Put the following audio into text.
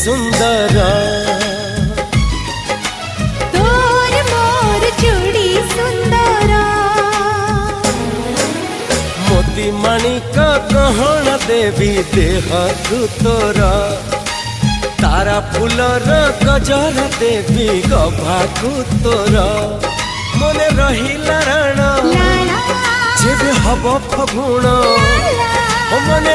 सुंदर तोर मोर चूड़ी सुंदर मोती माणिक गहन देवी देह तोर तारा फूलर गजर देवी गभाकु तोर मने रहिला राण जेबे हब फगुण मने